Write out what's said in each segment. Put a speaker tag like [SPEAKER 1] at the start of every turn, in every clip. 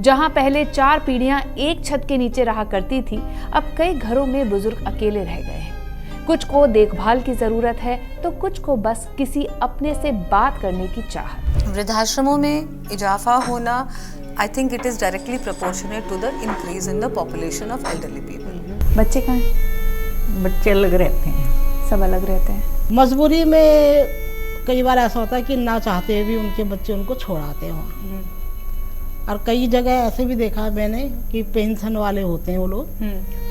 [SPEAKER 1] जहां पहले 4 पीढ़ियां एक छत के नीचे रहा करती थी, अब कई घरों में बुजुर्ग अकेले रह गए हैं। कुछ को देखभाल की जरूरत है तो कुछ को बस किसी अपने से बात करने की चाहत।
[SPEAKER 2] वृद्धाश्रमों में इजाफा होना, I think it is directly proportionate to the increase in the population of elderly people.
[SPEAKER 1] बच्चे कहाँ हैं?
[SPEAKER 3] बच्चे अलग रहते हैं,
[SPEAKER 1] सब अलग रहते हैं।
[SPEAKER 4] मजबूरी में कई बार ऐसा होता है कि ना चाहते हुए भी उनके बच्चे उनको छोड़ाते हैं वहाँ। और कई जगह ऐसे भी देखा है मैंने कि पेंशन वाले होते हैं वो लोग,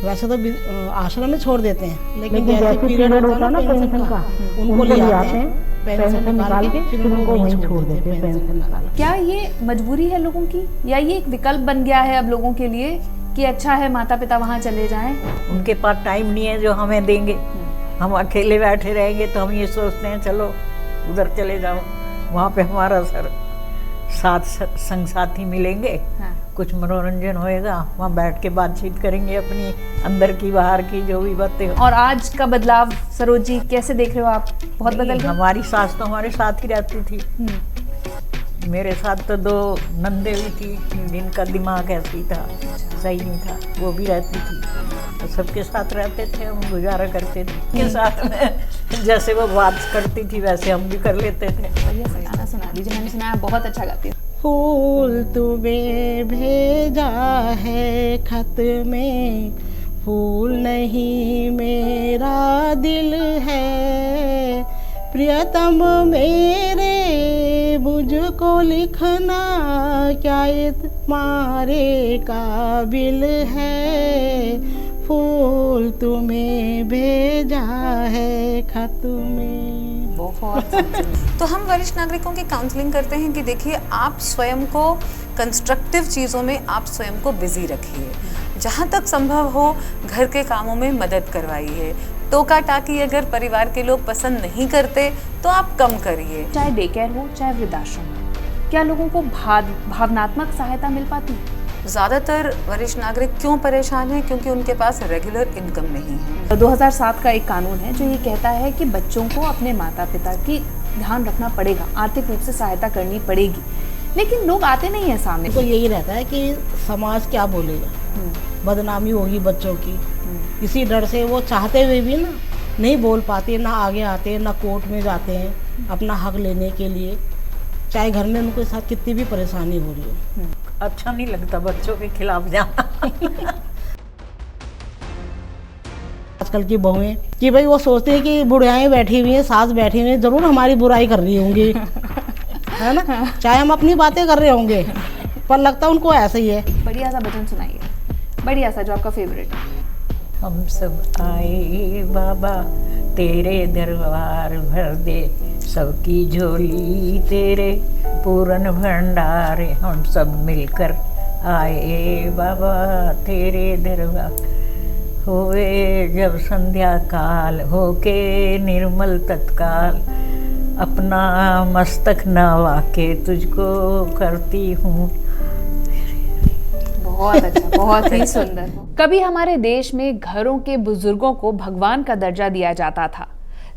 [SPEAKER 4] वैसे तो आश्रम में छोड़ देते हैं, लेकिन जैसे पीरियड होता है ना पेंशन का, उनको ले आते हैं, पेंशन निकाल के फिर उनको वहीं छोड़ देते हैं पेंशन निकाल।
[SPEAKER 1] क्या ये मजबूरी है लोगों की, या ये एक विकल्प बन गया है अब लोगों के लिए कि अच्छा है माता पिता वहाँ चले जाएं? उनके
[SPEAKER 3] पास टाइम नहीं है जो हमें देंगे। हम अकेले बैठे रहेंगे तो हम ये सोचते हैं चलो उधर चले जाओ, वहाँ पे हमारा साथ संग साथी मिलेंगे। हाँ। कुछ मनोरंजन होएगा, वहाँ बैठ के बातचीत करेंगे अपनी अंदर की बाहर की जो भी बातें।
[SPEAKER 1] और आज का बदलाव सरोज जी कैसे देख रहे हो आप? बहुत बदल गया।
[SPEAKER 3] हमारी सास तो हमारे साथ ही रहती थी, मेरे साथ तो 2 नंदे भी थी जिनका दिमाग ऐसे ही था, सही नहीं था, वो भी रहती थी, तो सबके साथ रहते थे, हम गुजारा करते थे के साथ में। जैसे वो बात करती थी वैसे हम भी कर लेते थे।
[SPEAKER 1] बढ़िया सा गाना सुना दीजिए, मैंने सुना है बहुत अच्छा गाती है।
[SPEAKER 4] फूल तुम्हें भेजा है खत में, फूल नहीं मेरा दिल है, प्रियतम मेरे मुझको लिखना क्या तुम्हारे काबिल है, फूल तुम्हें भेजा है खत में।
[SPEAKER 2] बहुत तो हम वरिष्ठ नागरिकों की काउंसलिंग करते हैं कि देखिए आप स्वयं को कंस्ट्रक्टिव चीज़ों में आप स्वयं को बिजी रखिए, जहाँ तक संभव हो घर के कामों में मदद करवाइए, टोका टाकी अगर परिवार के लोग पसंद नहीं करते तो आप कम करिए।
[SPEAKER 1] चाहे डे केयर हो चाहे वृद्धाश्रम हो, क्या लोगों को भावनात्मक सहायता मिल पाती है?
[SPEAKER 2] ज़्यादातर वरिष्ठ नागरिक क्यों परेशान हैं? क्योंकि उनके पास रेगुलर इनकम नहीं है।
[SPEAKER 1] 2007 का एक कानून है जो ये कहता है कि बच्चों को अपने माता पिता की ध्यान रखना पड़ेगा, आर्थिक रूप से सहायता करनी पड़ेगी, लेकिन लोग आते नहीं है सामने।
[SPEAKER 4] तो यही रहता है कि समाज क्या बोलेगा, बदनामी होगी बच्चों की, इसी डर से वो चाहते हुए भी ना नहीं बोल पाते, ना आगे आते, ना कोर्ट में जाते हैं अपना हक लेने के लिए, चाहे घर में उनके साथ कितनी भी परेशानी हो रही हो।
[SPEAKER 3] अच्छा नहीं लगता बच्चों के खिलाफ जाना।
[SPEAKER 4] आजकल की बहुएं कि भाई वो सोचते हैं कि बुढ़ियाएं बैठी हुई हैं, सास बैठी हुई हैं, जरूर हमारी बुराई कर रही होंगी, है ना, चाहे हम अपनी बातें कर रहे होंगे, पर लगता उनको ऐसा ही है।
[SPEAKER 1] बढ़िया सा भजन सुनाइए, बढ़िया सा जो आपका फेवरेट है।
[SPEAKER 3] हम सब आए बाबा तेरे दरबार भर दे, सबकी झोली तेरे पूरन भंडारे, हम सब मिलकर आए बाबा तेरे दरबार, होवे जब संध्या काल होके निर्मल तत्काल, अपना मस्तक नवा के तुझको करती हूँ।
[SPEAKER 1] बहुत अच्छा, बहुत ही सुंदर। कभी हमारे देश में घरों के बुजुर्गों को भगवान का दर्जा दिया जाता था।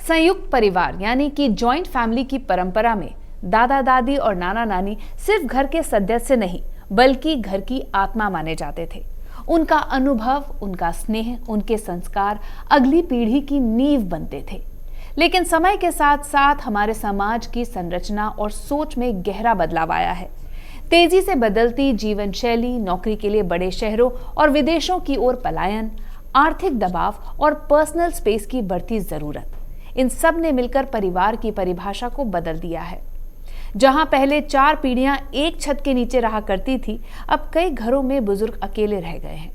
[SPEAKER 1] संयुक्त परिवार यानी कि जॉइंट फैमिली की परंपरा में दादा दादी और नाना नानी सिर्फ घर के सदस्य नहीं बल्कि घर की आत्मा माने जाते थे। उनका अनुभव, उनका स्नेह, उनके संस्कार अगली पीढ़ी की नींव बनते थे। लेकिन समय के साथ साथ हमारे समाज की संरचना और सोच में गहरा बदलाव आया है। तेजी से बदलती जीवन शैली, नौकरी के लिए बड़े शहरों और विदेशों की ओर पलायन, आर्थिक दबाव और पर्सनल स्पेस की बढ़ती जरूरत, इन सब ने मिलकर परिवार की परिभाषा को बदल दिया है। जहां पहले 4 पीढ़ियां एक छत के नीचे रहा करती थी, अब कई घरों में बुजुर्ग अकेले रह गए हैं।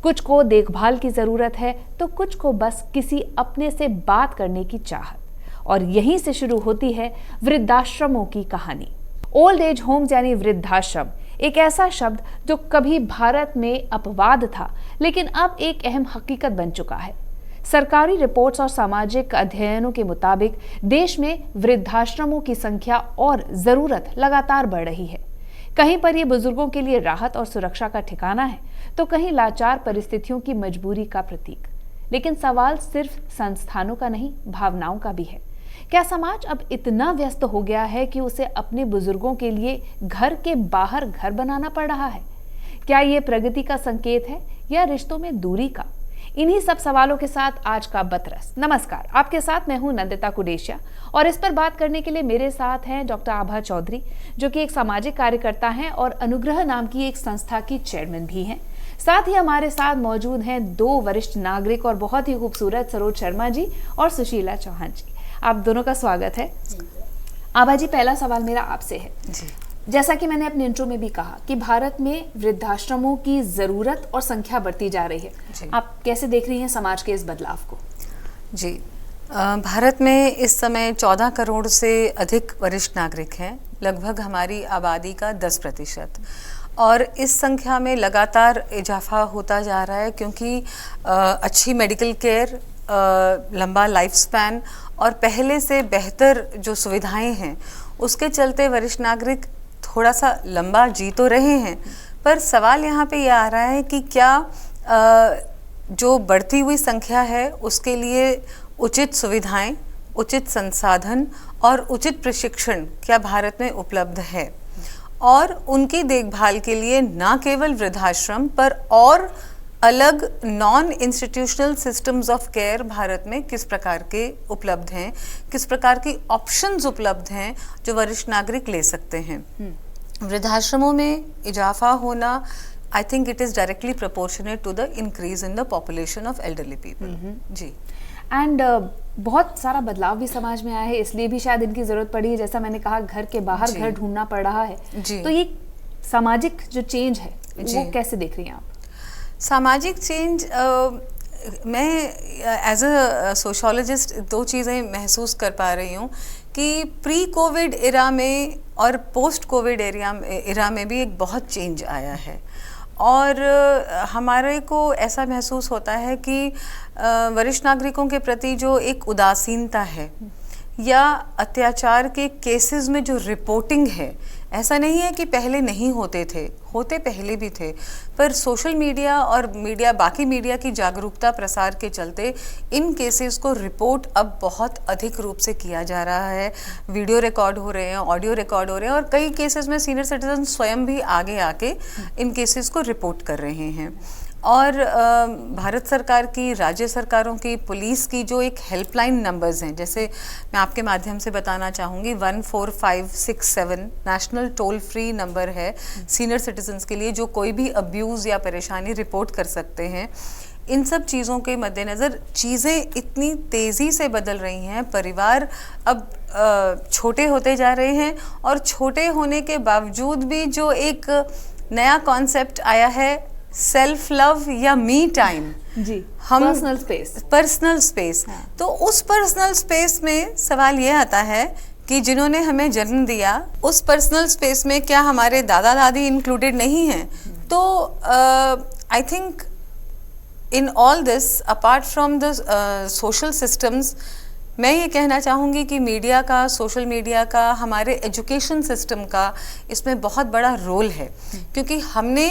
[SPEAKER 1] कुछ को देखभाल की जरूरत है तो कुछ को बस किसी अपने से बात करने की चाहत। और यहीं से शुरू होती है वृद्धाश्रमों की कहानी। ओल्ड एज होम्स यानी वृद्धाश्रम एक ऐसा शब्द जो कभी भारत में अपवाद था, लेकिन अब एक अहम हकीकत बन चुका है। सरकारी रिपोर्ट्स और सामाजिक अध्ययनों के मुताबिक देश में वृद्धाश्रमों की संख्या और जरूरत लगातार बढ़ रही है। कहीं पर ये बुजुर्गों के लिए राहत और सुरक्षा का ठिकाना है, तो कहीं लाचार परिस्थितियों की मजबूरी का प्रतीक। लेकिन सवाल सिर्फ संस्थानों का नहीं, भावनाओं का भी है। क्या समाज अब इतना व्यस्त हो गया है कि उसे अपने बुजुर्गों के लिए घर के बाहर घर बनाना पड़ रहा है? क्या ये प्रगति का संकेत है या रिश्तों में दूरी का? इन्हीं सब सवालों के साथ आज का बतरस। नमस्कार, आपके साथ मैं हूं नंदिता कुडेशिया और इस पर बात करने के लिए मेरे साथ हैं डॉक्टर आभा चौधरी, जो कि एक सामाजिक कार्यकर्ता हैं और अनुग्रह नाम की एक संस्था की चेयरमैन भी हैं। साथ ही हमारे साथ मौजूद हैं दो वरिष्ठ नागरिक और बहुत ही खूबसूरत सरोज शर्मा जी और सुशीला चौहान जी। आप दोनों का स्वागत है। आभा जी, पहला सवाल मेरा आपसे है जी। जैसा कि मैंने अपने इंट्रो में भी कहा कि भारत में वृद्धाश्रमों की जरूरत और संख्या बढ़ती जा रही है, आप कैसे देख रही हैं समाज के इस बदलाव को?
[SPEAKER 2] जी, भारत में इस समय 14 करोड़ से अधिक वरिष्ठ नागरिक हैं, लगभग हमारी आबादी का 10%, और इस संख्या में लगातार इजाफा होता जा रहा है क्योंकि अच्छी मेडिकल केयर, लंबा लाइफ स्पैन और पहले से बेहतर जो सुविधाएं हैं उसके चलते वरिष्ठ नागरिक थोड़ा सा लंबा जी तो रहे हैं। पर सवाल यहाँ पे ये आ रहा है कि क्या जो बढ़ती हुई संख्या है उसके लिए उचित सुविधाएं, उचित संसाधन और उचित प्रशिक्षण क्या भारत में उपलब्ध है, और उनकी देखभाल के लिए न केवल वृद्धाश्रम पर और अलग non institutional systems of care Bharat में किस प्रकार के उपलब्ध हैं, किस प्रकार की ऑप्शंस उपलब्ध हैं जो वरिष्ठ नागरिक ले सकते हैं। वृद्धाश्रमों में इजाफा होना, I think it is directly proportionate to the increase in the population of elderly people. जी,
[SPEAKER 1] एंड बहुत सारा बदलाव भी समाज में आया है, इसलिए भी शायद इनकी जरूरत पड़ी है। जैसा मैंने कहा, घर के बाहर घर ढूंढना पड़ रहा है। तो ये सामाजिक जो चेंज है वो कैसे देख रही हैं आप?
[SPEAKER 2] सामाजिक चेंज, मैं एज अ सोशोलॉजिस्ट दो चीज़ें महसूस कर पा रही हूँ कि प्री कोविड एरा में और पोस्ट कोविड एरा में भी एक बहुत चेंज आया है, और हमारे को ऐसा महसूस होता है कि वरिष्ठ नागरिकों के प्रति जो एक उदासीनता है या अत्याचार के केसेस में जो रिपोर्टिंग है, ऐसा नहीं है कि पहले नहीं होते थे, होते पहले भी थे, पर सोशल मीडिया और बाकी मीडिया की जागरूकता प्रसार के चलते इन केसेस को रिपोर्ट अब बहुत अधिक रूप से किया जा रहा है। वीडियो रिकॉर्ड हो रहे हैं, ऑडियो रिकॉर्ड हो रहे हैं, और कई केसेस में सीनियर सिटीजन स्वयं भी आगे आके इन केसेस को रिपोर्ट कर रहे हैं। और भारत सरकार की, राज्य सरकारों की, पुलिस की जो एक हेल्पलाइन नंबर्स हैं, जैसे मैं आपके माध्यम से बताना चाहूँगी, 14567 नेशनल टोल फ्री नंबर है सीनियर सिटीजन्स के लिए, जो कोई भी अब्यूज़ या परेशानी रिपोर्ट कर सकते हैं। इन सब चीज़ों के मद्देनज़र चीज़ें इतनी तेज़ी से बदल रही हैं, परिवार अब छोटे होते जा रहे हैं, और छोटे होने के बावजूद भी जो एक नया कॉन्सेप्ट आया है सेल्फ लव या मी टाइम,
[SPEAKER 1] जी,
[SPEAKER 2] हम
[SPEAKER 1] पर्सनल स्पेस।
[SPEAKER 2] हाँ। तो उस पर्सनल स्पेस में सवाल ये आता है कि जिन्होंने हमें जन्म दिया, उस पर्सनल स्पेस में क्या हमारे दादा दादी इंक्लूडेड नहीं हैं? तो I think in all this, apart from the social systems, मैं ये कहना चाहूँगी कि मीडिया का, सोशल मीडिया का, हमारे एजुकेशन सिस्टम का इसमें बहुत बड़ा रोल है, क्योंकि हमने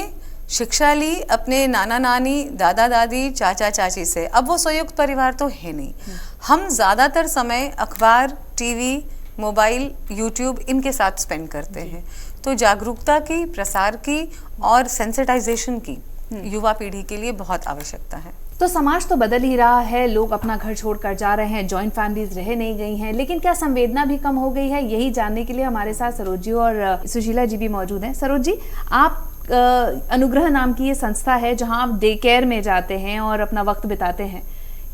[SPEAKER 2] शिक्षा ली अपने नाना नानी, दादा दादी, चाचा चाची से। अब वो संयुक्त परिवार तो है नहीं, हम ज़्यादातर समय अखबार, टीवी, मोबाइल, यूट्यूब इनके साथ स्पेंड करते हैं। तो जागरूकता की, प्रसार की और सेंसिटाइजेशन की युवा पीढ़ी के लिए बहुत आवश्यकता है।
[SPEAKER 1] तो समाज तो बदल ही रहा है, लोग अपना घर छोड़कर जा रहे हैं, जॉइंट फैमिलीज रह नहीं गई हैं, लेकिन क्या संवेदना भी कम हो गई है? यही जानने के लिए हमारे साथ सरोज जी और सुशीला जी भी मौजूद हैं। सरोज जी, आप अनुग्रह नाम की ये संस्था है जहां आप डे केयर में जाते हैं और अपना वक्त बिताते हैं।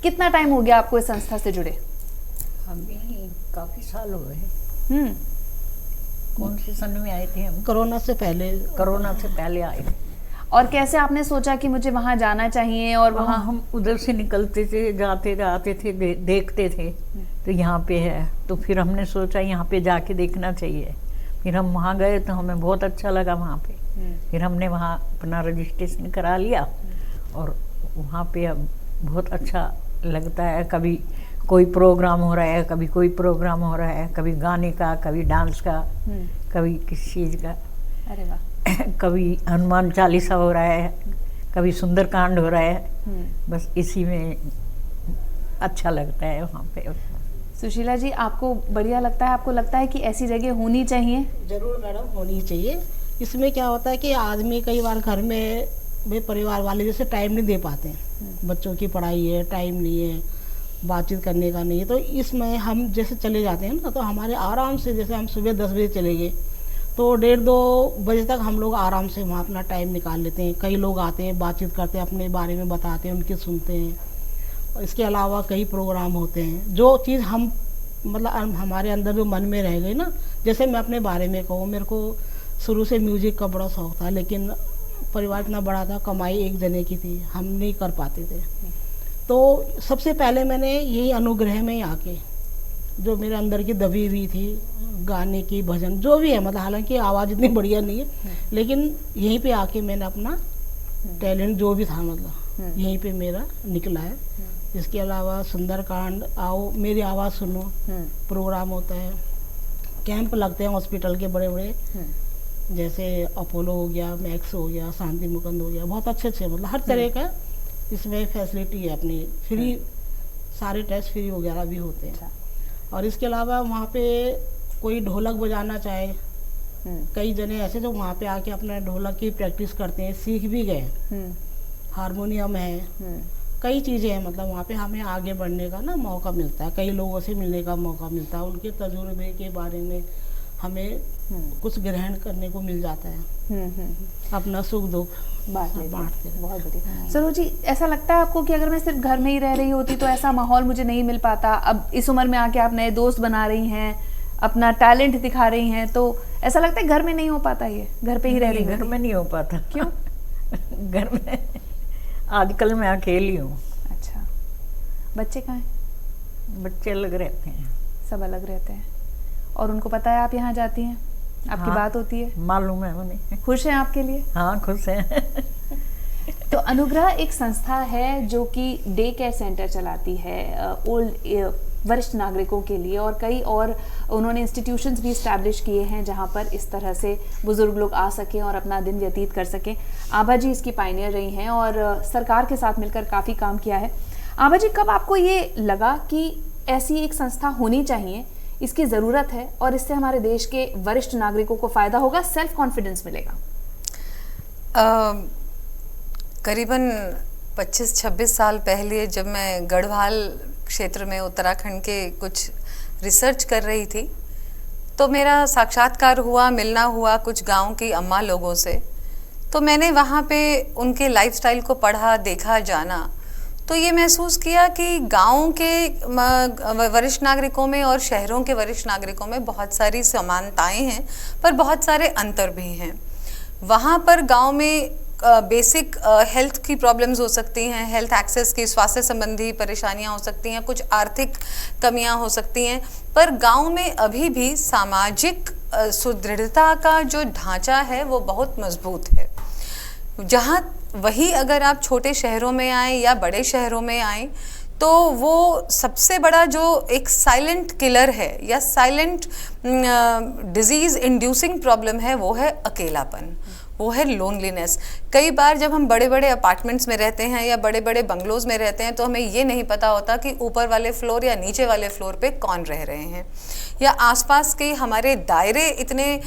[SPEAKER 1] कितना टाइम हो गया आपको इस संस्था से जुड़े?
[SPEAKER 3] हमें काफी साल हो गए। कौन से सन में आए थे हम?
[SPEAKER 4] कोरोना से पहले।
[SPEAKER 3] कोरोना से पहले आए थे।
[SPEAKER 1] और कैसे आपने सोचा कि मुझे वहां जाना चाहिए? और वहां
[SPEAKER 3] हम उधर से निकलते थे, जाते आते थे, देखते थे तो यहाँ पे है, तो फिर हमने सोचा यहाँ पे जाके देखना चाहिए। फिर हम वहाँ गए तो हमें बहुत अच्छा लगा वहाँ पे। फिर हमने वहाँ अपना रजिस्ट्रेशन करा लिया, और वहाँ पे अब बहुत अच्छा लगता है। कभी कोई प्रोग्राम हो रहा है, कभी कोई प्रोग्राम हो रहा है, कभी गाने का, कभी डांस का, कभी किसी चीज़ का।
[SPEAKER 1] अरे वाह।
[SPEAKER 3] कभी हनुमान चालीसा हो रहा है, कभी सुंदरकांड हो रहा है। बस इसी में अच्छा लगता है वहाँ पे।
[SPEAKER 1] सुशीला जी, आपको बढ़िया लगता है? आपको लगता है कि ऐसी जगह होनी चाहिए?
[SPEAKER 4] जरूर मैडम, होनी चाहिए। इसमें क्या होता है कि आदमी कई बार घर में वे परिवार वाले जैसे टाइम नहीं दे पाते हैं, बच्चों की पढ़ाई है, टाइम नहीं है, बातचीत करने का नहीं है, तो इसमें हम जैसे चले जाते हैं ना, तो हमारे आराम से, जैसे हम सुबह 10 बजे चले गए तो 1:30-2 बजे तक हम लोग आराम से वहाँ अपना टाइम निकाल लेते हैं। कई लोग आते हैं, बातचीत करते हैं, अपने बारे में बताते हैं, उनकी सुनते हैं। इसके अलावा कई प्रोग्राम होते हैं, जो चीज़ हम मतलब हमारे अंदर जो मन में रह गई ना, जैसे मैं अपने बारे में कहूँ, मेरे को शुरू से म्यूजिक का बड़ा शौक था, लेकिन परिवार इतना बड़ा था, कमाई एक जने की थी, हम नहीं कर पाते थे। तो सबसे पहले मैंने यही अनुग्रह में ही आके, जो मेरे अंदर की दबी हुई थी, गाने की, भजन जो भी है, मतलब हालांकि आवाज़ इतनी बढ़िया नहीं है, लेकिन यहीं पे आके मैंने अपना टैलेंट जो भी था मतलब यहीं पे मेरा निकला है। इसके अलावा सुंदरकांड, आओ मेरी आवाज़ सुनो प्रोग्राम होता है, कैंप लगते हैं हॉस्पिटल के बड़े बड़े, जैसे अपोलो हो गया, मैक्स हो गया, शांति मुकुंद हो गया, बहुत अच्छे अच्छे मतलब हर तरह का इसमें फैसिलिटी है अपनी, फ्री सारे टेस्ट फ्री वगैरह भी होते हैं। और इसके अलावा वहाँ पे कोई ढोलक बजाना चाहे, कई जने ऐसे जो वहाँ पे आके अपना ढोलक की प्रैक्टिस करते हैं, सीख भी गए, हारमोनियम है, कई चीज़ें हैं, मतलब वहाँ पे हमें आगे बढ़ने का ना मौका मिलता है, कई लोगों से मिलने का मौका मिलता है, उनके तजुर्बे के बारे में हमें कुछ ग्रहण करने को मिल जाता है, अपना सुख दुख बांटते हैं।
[SPEAKER 1] बहुत बढ़िया। सरोज जी, ऐसा लगता है आपको कि अगर मैं सिर्फ घर में ही रह रही होती तो ऐसा माहौल मुझे नहीं मिल पाता, अब इस उम्र में आके आप नए दोस्त बना रही हैं, अपना टैलेंट दिखा रही हैं, तो ऐसा लगता है घर में नहीं हो पाता, ये घर पे ही रह रही?
[SPEAKER 3] घर में नहीं हो पाता।
[SPEAKER 1] क्यों?
[SPEAKER 3] घर में आजकल मैं अकेली हूँ।
[SPEAKER 1] अच्छा, बच्चे कहाँ हैं?
[SPEAKER 3] बच्चे अलग रहते हैं,
[SPEAKER 1] सब अलग रहते हैं, और उनको पता है आप यहाँ जाती हैं, आपकी
[SPEAKER 3] हाँ,
[SPEAKER 1] बात होती है,
[SPEAKER 3] मालूम है उन्हें।
[SPEAKER 1] खुश हैं आपके लिए?
[SPEAKER 3] हाँ, खुश हैं।
[SPEAKER 1] तो अनुग्रह एक संस्था है जो कि डे केयर सेंटर चलाती है ओल्ड वरिष्ठ नागरिकों के लिए, और कई और उन्होंने इंस्टीट्यूशंस भी इस्टेब्लिश किए हैं जहां पर इस तरह से बुजुर्ग लोग आ सकें और अपना दिन व्यतीत कर सकें। आभा जी इसकी पायनियर रही हैं और सरकार के साथ मिलकर काफ़ी काम किया है। आभा जी, कब आपको ये लगा कि ऐसी एक संस्था होनी चाहिए, इसकी ज़रूरत है और इससे हमारे देश के वरिष्ठ नागरिकों को फ़ायदा होगा, सेल्फ कॉन्फिडेंस मिलेगा?
[SPEAKER 2] करीबन 25-26 साल पहले जब मैं गढ़वाल क्षेत्र में उत्तराखंड के कुछ रिसर्च कर रही थी, तो मेरा साक्षात्कार हुआ, मिलना हुआ कुछ गांव की अम्मा लोगों से। तो मैंने वहाँ पे उनके लाइफस्टाइल को पढ़ा, देखा, जाना, तो ये महसूस किया कि गाँव के वरिष्ठ नागरिकों में और शहरों के वरिष्ठ नागरिकों में बहुत सारी समानताएं हैं, पर बहुत सारे अंतर भी हैं। वहाँ पर गाँव में बेसिक हेल्थ की प्रॉब्लम्स हो सकती हैं, हेल्थ एक्सेस की, स्वास्थ्य संबंधी परेशानियां हो सकती हैं, कुछ आर्थिक कमियां हो सकती हैं, पर गांव में अभी भी सामाजिक सुदृढ़ता का जो ढांचा है वो बहुत मजबूत है। जहां वही अगर आप छोटे शहरों में आए या बड़े शहरों में आए, तो वो सबसे बड़ा जो एक साइलेंट किलर है या साइलेंट डिजीज इंड्यूसिंग प्रॉब्लम है, वो है अकेलापन, वो है लोनलीनेस। कई बार जब हम बड़े बड़े अपार्टमेंट्स में रहते हैं या बड़े बड़े बंगलोज में रहते हैं, तो हमें ये नहीं पता होता कि ऊपर वाले फ्लोर या नीचे वाले फ्लोर पे कौन रह रहे हैं, या आसपास के हमारे दायरे इतने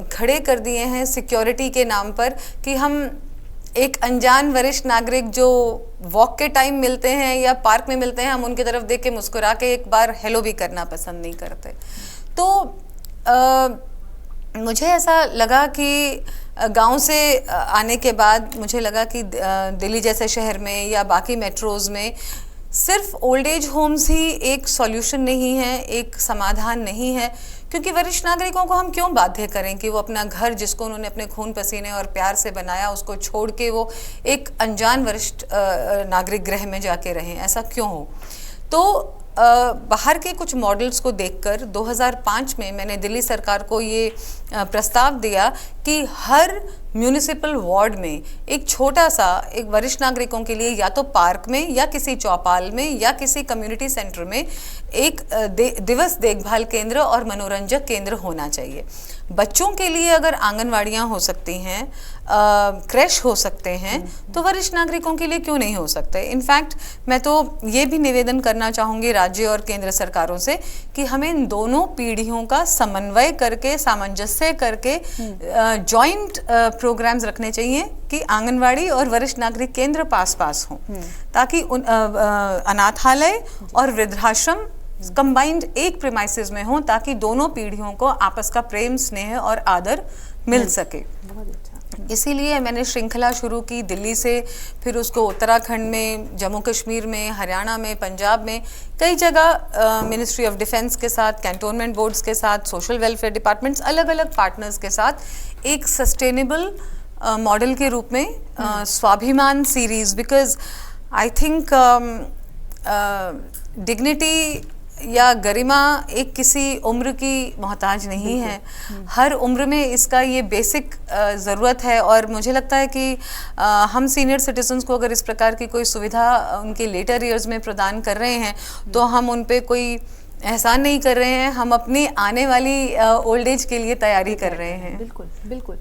[SPEAKER 2] खड़े कर दिए हैं सिक्योरिटी के नाम पर कि हम एक अनजान वरिष्ठ नागरिक जो वॉक के टाइम मिलते हैं या पार्क में मिलते हैं, हम उनकी तरफ देख के मुस्कुरा के एक बार हेलो भी करना पसंद नहीं करते। तो मुझे ऐसा लगा कि गांव से आने के बाद मुझे लगा कि दिल्ली जैसे शहर में या बाकी मेट्रोज़ में सिर्फ ओल्ड एज होम्स ही एक सॉल्यूशन नहीं है, एक समाधान नहीं है, क्योंकि वरिष्ठ नागरिकों को हम क्यों बाध्य करें कि वो अपना घर जिसको उन्होंने अपने खून पसीने और प्यार से बनाया उसको छोड़ के वो एक अनजान वरिष्ठ नागरिक गृह में जाके रहें, ऐसा क्यों हो। तो बाहर के कुछ मॉडल्स को देखकर 2005 में मैंने दिल्ली सरकार को ये प्रस्ताव दिया कि हर म्यूनिसिपल वार्ड में एक छोटा सा एक वरिष्ठ नागरिकों के लिए या तो पार्क में या किसी चौपाल में या किसी कम्युनिटी सेंटर में एक दिवस देखभाल केंद्र और मनोरंजक केंद्र होना चाहिए। बच्चों के लिए अगर आंगनवाड़ियाँ हो सकती हैं, क्रैश हो सकते हैं, तो वरिष्ठ नागरिकों के लिए क्यों नहीं हो सकते। इनफैक्ट मैं तो ये भी निवेदन करना चाहूँगी राज्य और केंद्र सरकारों से कि हमें इन दोनों पीढ़ियों का समन्वय करके, सामंजस्य करके जॉइंट प्रोग्राम्स रखने चाहिए कि आंगनवाड़ी और वरिष्ठ नागरिक केंद्र पास हों, ताकि अनाथालय और वृद्धाश्रम कंबाइंड एक प्रेमाइसेस में हो, ताकि दोनों पीढ़ियों को आपस का प्रेम, स्नेह और आदर मिल सके।
[SPEAKER 1] बहुत अच्छा।
[SPEAKER 2] इसीलिए मैंने श्रृंखला शुरू की दिल्ली से, फिर उसको उत्तराखंड में, जम्मू कश्मीर में, हरियाणा में, पंजाब में, कई जगह मिनिस्ट्री ऑफ डिफेंस के साथ, कैंटोनमेंट बोर्ड्स के साथ, सोशल वेलफेयर डिपार्टमेंट्स, अलग अलग पार्टनर्स के साथ एक सस्टेनेबल मॉडल के रूप में स्वाभिमान series, because I think dignity या गरिमा एक किसी उम्र की मोहताज नहीं है, हर उम्र में इसका ये बेसिक ज़रूरत है। और मुझे लगता है कि हम सीनियर सिटीजन्स को अगर इस प्रकार की कोई सुविधा उनके लेटर ईयर्स में प्रदान कर रहे हैं तो हम उन पे कोई एहसान नहीं कर रहे हैं, हम अपनी आने वाली ओल्ड एज के लिए तैयारी कर रहे हैं।
[SPEAKER 1] बिल्कुल बिल्कुल।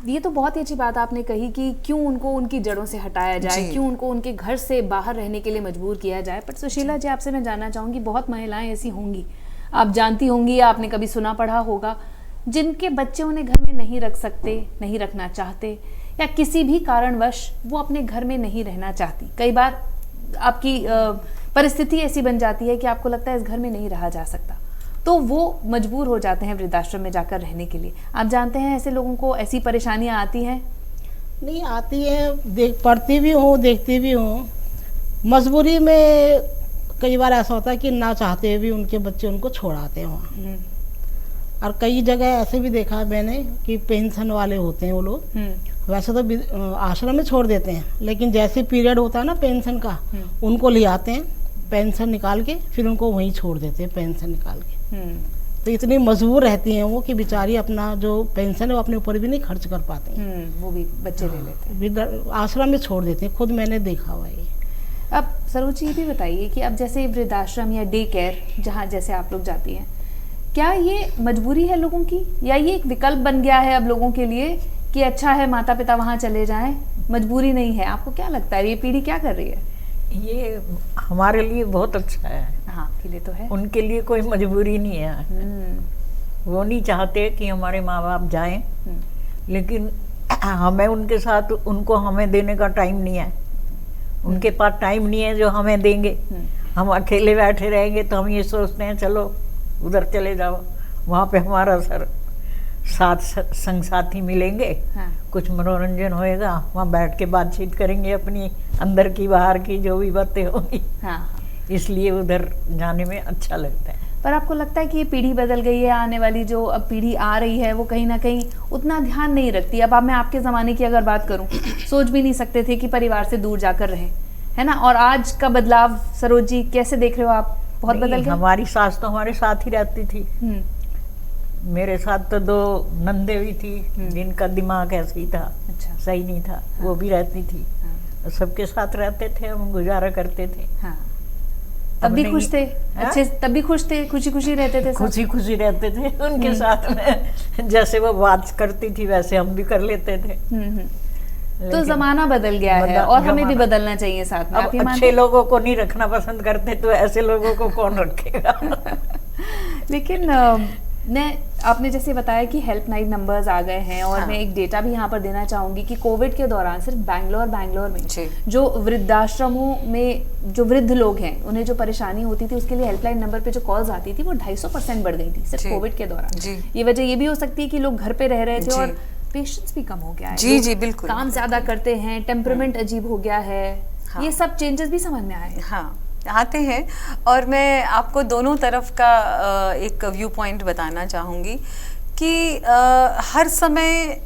[SPEAKER 1] ये तो बहुत ही अच्छी बात आपने कही कि क्यों उनको उनकी जड़ों से हटाया जाए, क्यों उनको उनके घर से बाहर रहने के लिए मजबूर किया जाए। पर सुशीला जी, आपसे मैं जानना चाहूँगी, बहुत महिलाएं ऐसी होंगी, आप जानती होंगी या आपने कभी सुना पढ़ा होगा, जिनके बच्चे उन्हें घर में नहीं रख सकते, नहीं रखना चाहते, या किसी भी कारणवश वो अपने घर में नहीं रहना चाहती। कई बार आपकी परिस्थिति ऐसी बन जाती है कि आपको लगता है इस घर में नहीं रहा जा सकता, तो वो मजबूर हो जाते हैं वृद्धाश्रम में जाकर रहने के लिए। आप जानते हैं ऐसे लोगों को ऐसी परेशानियां आती हैं?
[SPEAKER 4] नहीं आती है, पढ़ती भी हूँ, देखती भी हूँ। मजबूरी में कई बार ऐसा होता है कि ना चाहते हुए भी उनके बच्चे उनको छोड़ाते हैं वहाँ। और कई जगह ऐसे भी देखा है मैंने कि पेंशन वाले होते हैं वो लोग, वैसे तो आश्रम में छोड़ देते हैं, लेकिन जैसे पीरियड होता है ना पेंशन का, उनको ले आते हैं पेंशन निकाल के, फिर उनको वहीं छोड़ देते हैं पेंशन निकाल के। तो इतनी मजबूर रहती हैं वो कि बेचारी अपना जो पेंशन है वो अपने ऊपर भी नहीं खर्च कर पाते हैं,
[SPEAKER 1] वो भी बच्चे ले लेते हैं,
[SPEAKER 4] आश्रम में छोड़ देते हैं। खुद मैंने देखा हुआ है।
[SPEAKER 1] अब सरोज जी, ये भी बताइए कि अब जैसे वृद्धाश्रम या डे केयर जहाँ जैसे आप लोग जाती हैं, क्या ये मजबूरी है लोगों की, या ये एक विकल्प बन गया है अब लोगों के लिए कि अच्छा है माता पिता वहाँ चले जाएं, मजबूरी नहीं है? आपको क्या लगता है ये पीढ़ी क्या कर रही है?
[SPEAKER 3] ये हमारे लिए बहुत अच्छा है।
[SPEAKER 1] हाँ, के लिए तो है,
[SPEAKER 3] उनके लिए कोई मजबूरी नहीं है। वो नहीं चाहते कि हमारे माँ बाप जाएं, लेकिन हमें उनके साथ उनको हमें देने का टाइम नहीं है। उनके पास टाइम नहीं है जो हमें देंगे। हम अकेले बैठे रहेंगे तो हम ये सोचते हैं चलो उधर चले जाओ, वहाँ पे हमारा साथ संग साथी मिलेंगे,
[SPEAKER 1] हाँ।
[SPEAKER 3] कुछ मनोरंजन होएगा, वहाँ बैठ के बातचीत करेंगे अपनी अंदर की बाहर की जो भी बातें होंगी।
[SPEAKER 1] हाँ।
[SPEAKER 3] इसलिए उधर जाने में अच्छा लगता है।
[SPEAKER 1] पर आपको लगता है कि ये पीढ़ी बदल गई है, आने वाली जो अब पीढ़ी आ रही है वो कहीं ना कहीं उतना ध्यान नहीं रखती? अब मैं आपके ज़माने की अगर बात करूं, सोच भी नहीं सकते थे कि परिवार से दूर जाकर रहें, है ना? और आज का बदलाव सरोज जी कैसे देख रहे हो आप? बहुत बदल गया।
[SPEAKER 3] हमारी सास तो हमारे साथ ही रहती थी। मेरे साथ तो 2 नंदे भी थी जिनका दिमाग ऐसे ही था,
[SPEAKER 1] अच्छा,
[SPEAKER 3] सही नहीं था। हाँ। वो भी रहती थी। हाँ। सबके साथ रहते थे, हम गुजारा करते थे।
[SPEAKER 1] हाँ। तब भी खुश थे? अच्छे, तब भी खुश थे, खुशी खुशी रहते थे?
[SPEAKER 3] खुशी खुशी रहते थे उनके साथ में। जैसे वो बात करती थी वैसे हम भी कर लेते थे।
[SPEAKER 1] तो जमाना बदल गया है और हमें भी बदलना चाहिए साथ में।
[SPEAKER 3] अब अच्छे लोगों को नहीं रखना पसंद करते तो ऐसे लोगों को कौन रखेगा?
[SPEAKER 1] लेकिन आपने जैसे बताया कि हेल्पलाइन नंबर्स आ गए हैं, और हाँ। मैं एक डेटा भी यहाँ पर देना चाहूँगी कि कोविड के दौरान सिर्फ बैंगलोर में जो वृद्धाश्रमों में जो वृद्ध लोग हैं उन्हें जो परेशानी होती थी उसके लिए हेल्पलाइन नंबर पे जो कॉल्स आती थी वो 250% बढ़ गई थी सिर्फ कोविड के दौरान। ये वजह ये भी हो सकती है कि लोग घर पे रह रहे थे और पेशेंस भी कम हो गया है।
[SPEAKER 2] जी बिल्कुल,
[SPEAKER 1] काम ज्यादा करते हैं, टेम्परामेंट अजीब हो गया है। ये सब चेंजेस भी समझ में आए।
[SPEAKER 2] हाँ, आते हैं। और मैं आपको दोनों तरफ का एक व्यू पॉइंट बताना चाहूँगी कि हर समय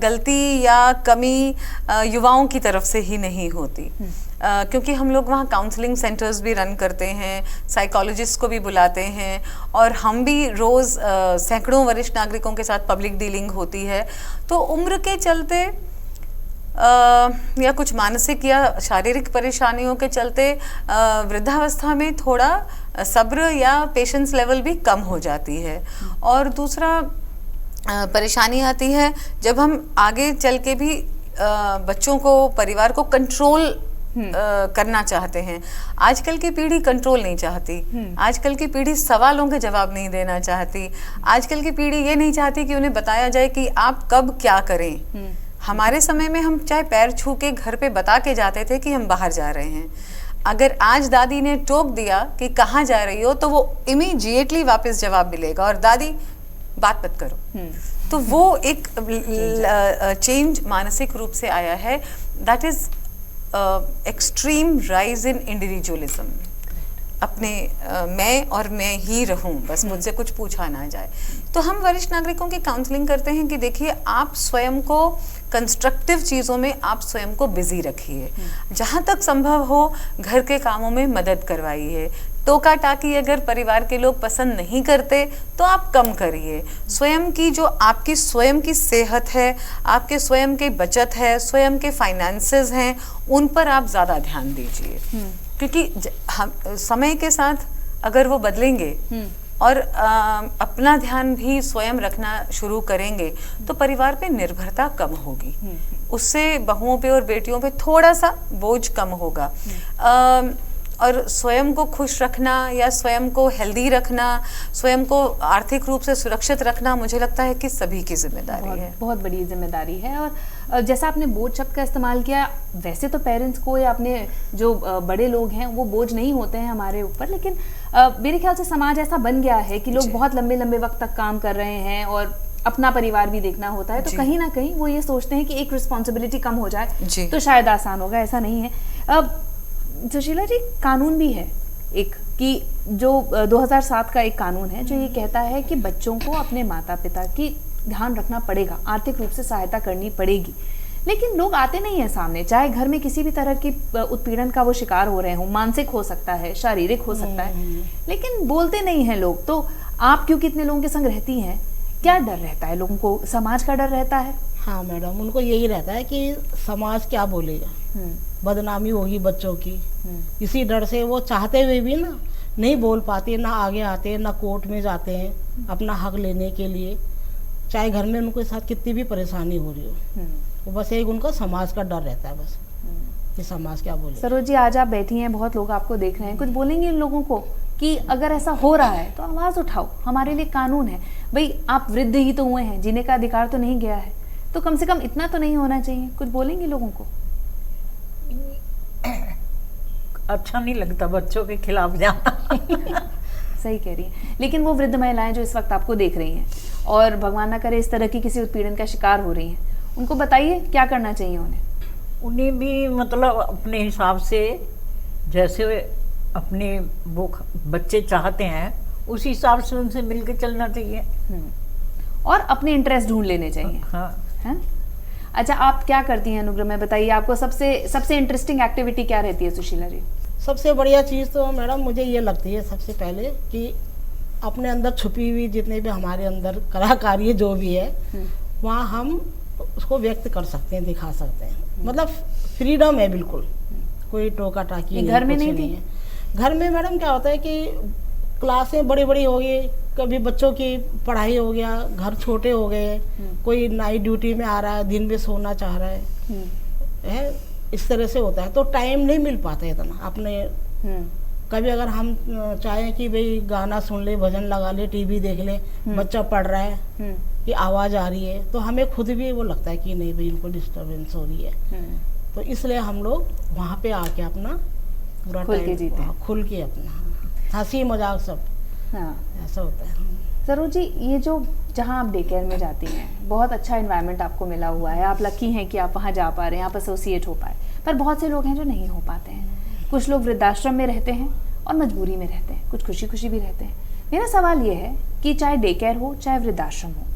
[SPEAKER 2] गलती या कमी युवाओं की तरफ से ही नहीं होती, क्योंकि हम लोग वहाँ काउंसलिंग सेंटर्स भी रन करते हैं, साइकोलॉजिस्ट को भी बुलाते हैं, और हम भी रोज़ सैकड़ों वरिष्ठ नागरिकों के साथ पब्लिक डीलिंग होती है। तो उम्र के चलते या कुछ मानसिक या शारीरिक परेशानियों के चलते वृद्धावस्था में थोड़ा सब्र या पेशेंस लेवल भी कम हो जाती है। और दूसरा परेशानी आती है जब हम आगे चल के भी बच्चों को, परिवार को कंट्रोल करना चाहते हैं। आजकल की पीढ़ी कंट्रोल नहीं चाहती, आजकल की पीढ़ी सवालों के जवाब नहीं देना चाहती, आजकल की पीढ़ी ये नहीं चाहती कि उन्हें बताया जाए कि आप कब क्या करें। हमारे समय में हम चाहे पैर छू के घर पे बता के जाते थे कि हम बाहर जा रहे हैं। अगर आज दादी ने टोक दिया कि कहाँ जा रही हो, तो वो इमीडिएटली वापस जवाब मिलेगा, और दादी बात मत करो। तो वो एक चेंज मानसिक रूप से आया है। That is extreme rise in individualism. अपने मैं और मैं ही रहूं, बस मुझसे कुछ पूछा ना जाए। तो हम वरिष्ठ नागरिकों की काउंसलिंग करते हैं कि देखिए, आप स्वयं को कंस्ट्रक्टिव चीज़ों में आप स्वयं को बिजी रखिए। जहाँ तक संभव हो घर के कामों में मदद करवाइए। टोका टाकी अगर परिवार के लोग पसंद नहीं करते तो आप कम करिए। स्वयं की जो आपकी स्वयं की सेहत है, आपके स्वयं की बचत है, स्वयं के फाइनेंसेस हैं, उन पर आप ज़्यादा ध्यान दीजिए। क्योंकि हम समय के साथ अगर वो बदलेंगे और अपना ध्यान भी स्वयं रखना शुरू करेंगे तो परिवार पे निर्भरता कम होगी। उससे बहुओं पे और बेटियों पे थोड़ा सा बोझ कम होगा। और स्वयं को खुश रखना या स्वयं को हेल्दी रखना, स्वयं को आर्थिक रूप से सुरक्षित रखना, मुझे लगता है कि सभी की जिम्मेदारी है।
[SPEAKER 1] बहुत बड़ी जिम्मेदारी है। और जैसा आपने बोझ शब्द का इस्तेमाल किया, वैसे तो पेरेंट्स को या अपने जो बड़े लोग हैं वो बोझ नहीं होते हैं हमारे ऊपर, लेकिन मेरे ख्याल से समाज ऐसा बन गया है कि लोग बहुत लंबे लंबे वक्त तक काम कर रहे हैं और अपना परिवार भी देखना होता है, तो कहीं ना कहीं वो ये सोचते हैं कि एक रिस्पॉन्सिबिलिटी कम हो जाए तो शायद आसान होगा। ऐसा नहीं है। सुशीला जी, कानून भी है एक कि जो 2007 का एक कानून है जो ये कहता है कि बच्चों को अपने माता पिता की ध्यान रखना पड़ेगा, आर्थिक रूप से सहायता करनी पड़ेगी, लेकिन लोग आते नहीं हैं सामने। चाहे घर में किसी भी तरह की उत्पीड़न का वो शिकार हो रहे हों, मानसिक हो सकता है, शारीरिक हो सकता है, लेकिन बोलते नहीं हैं लोग। तो आप क्योंकि इतने लोगों के संग रहती हैं, क्या डर रहता है लोगों को? समाज का डर रहता है?
[SPEAKER 4] हाँ मैडम, उनको यही रहता है कि समाज क्या बोलेगा, बदनामी होगी बच्चों की। इसी डर से वो चाहते हुए भी ना नहीं बोल पाते, ना आगे आते, ना कोर्ट में जाते हैं अपना हक लेने के लिए, चाहे घर में उनके साथ कितनी भी परेशानी हो रही हो। वो बस एक उनका समाज का डर रहता है, बस कि समाज क्या बोले।
[SPEAKER 1] सरोज जी, आज आप बैठी हैं, बहुत लोग आपको देख रहे हैं, कुछ बोलेंगे इन लोगों को कि अगर ऐसा हो रहा है तो आवाज़ उठाओ, हमारे लिए कानून है। भाई आप वृद्ध ही तो हुए हैं, जीने का अधिकार तो नहीं गया है, तो कम से कम इतना तो नहीं होना चाहिए? कुछ बोलेंगे लोगों को?
[SPEAKER 3] अच्छा नहीं लगता बच्चों के खिलाफ जाना।
[SPEAKER 1] सही कह रही हैं। लेकिन वो वृद्ध महिलाएं जो इस वक्त आपको देख रही हैं और भगवान ना करे इस तरह की किसी उत्पीड़न का शिकार हो रही हैं, उनको बताइए क्या करना चाहिए उन्हें?
[SPEAKER 3] उन्हें भी मतलब अपने हिसाब से जैसे अपने वो बच्चे चाहते हैं उस हिसाब से उनसे मिलकर चलना चाहिए
[SPEAKER 1] और अपने इंटरेस्ट ढूंढ लेने चाहिए।
[SPEAKER 3] हाँ।
[SPEAKER 1] है? अच्छा, आप क्या करती हैं अनुग्रह में बताइए, आपको सबसे इंटरेस्टिंग एक्टिविटी क्या रहती है सुशीला जी?
[SPEAKER 4] सबसे बढ़िया चीज़ तो मैडम मुझे ये लगती है सबसे पहले कि अपने अंदर छुपी हुई जितने भी हमारे अंदर कलाकारी जो भी है वहाँ हम उसको व्यक्त कर सकते हैं, दिखा सकते हैं। मतलब फ्रीडम है बिल्कुल, कोई टोका टाकी
[SPEAKER 1] घर में नहीं थी?
[SPEAKER 4] घर में मैडम क्या होता है कि क्लासें बड़ी बड़ी हो गई, कभी बच्चों की पढ़ाई हो गया, घर छोटे हो गए, कोई नाइट ड्यूटी में आ रहा है, दिन में सोना चाह रहा है, इस तरह से होता है, तो टाइम नहीं मिल पाता है इतना अपने। कभी अगर हम चाहें कि भाई गाना सुन ले, भजन लगा ले, टीवी देख ले, बच्चा पढ़ रहा है कि आवाज़ आ रही है, तो हमें खुद भी वो लगता है कि नहीं भाई इनको डिस्टर्बेंस हो रही है, तो इसलिए हम लोग वहाँ पे आके अपना पूरा
[SPEAKER 1] खुल के जीते हैं,
[SPEAKER 4] खुल के अपना हंसी मजाक सब। हाँ, ऐसा होता है।
[SPEAKER 1] सरोज जी, ये जो जहाँ आप डे केयर में जाती हैं, बहुत अच्छा एनवायरनमेंट आपको मिला हुआ है, आप लकी हैं कि आप वहाँ जा पा रहे हैं, आप एसोसिएट हो पाए, पर बहुत से लोग हैं जो नहीं हो पाते हैं। कुछ लोग वृद्धाश्रम में रहते हैं और मजबूरी में रहते हैं, कुछ खुशी खुशी भी रहते हैं। मेरा सवाल ये है कि चाहे डे केयर हो चाहे वृद्धाश्रम हो,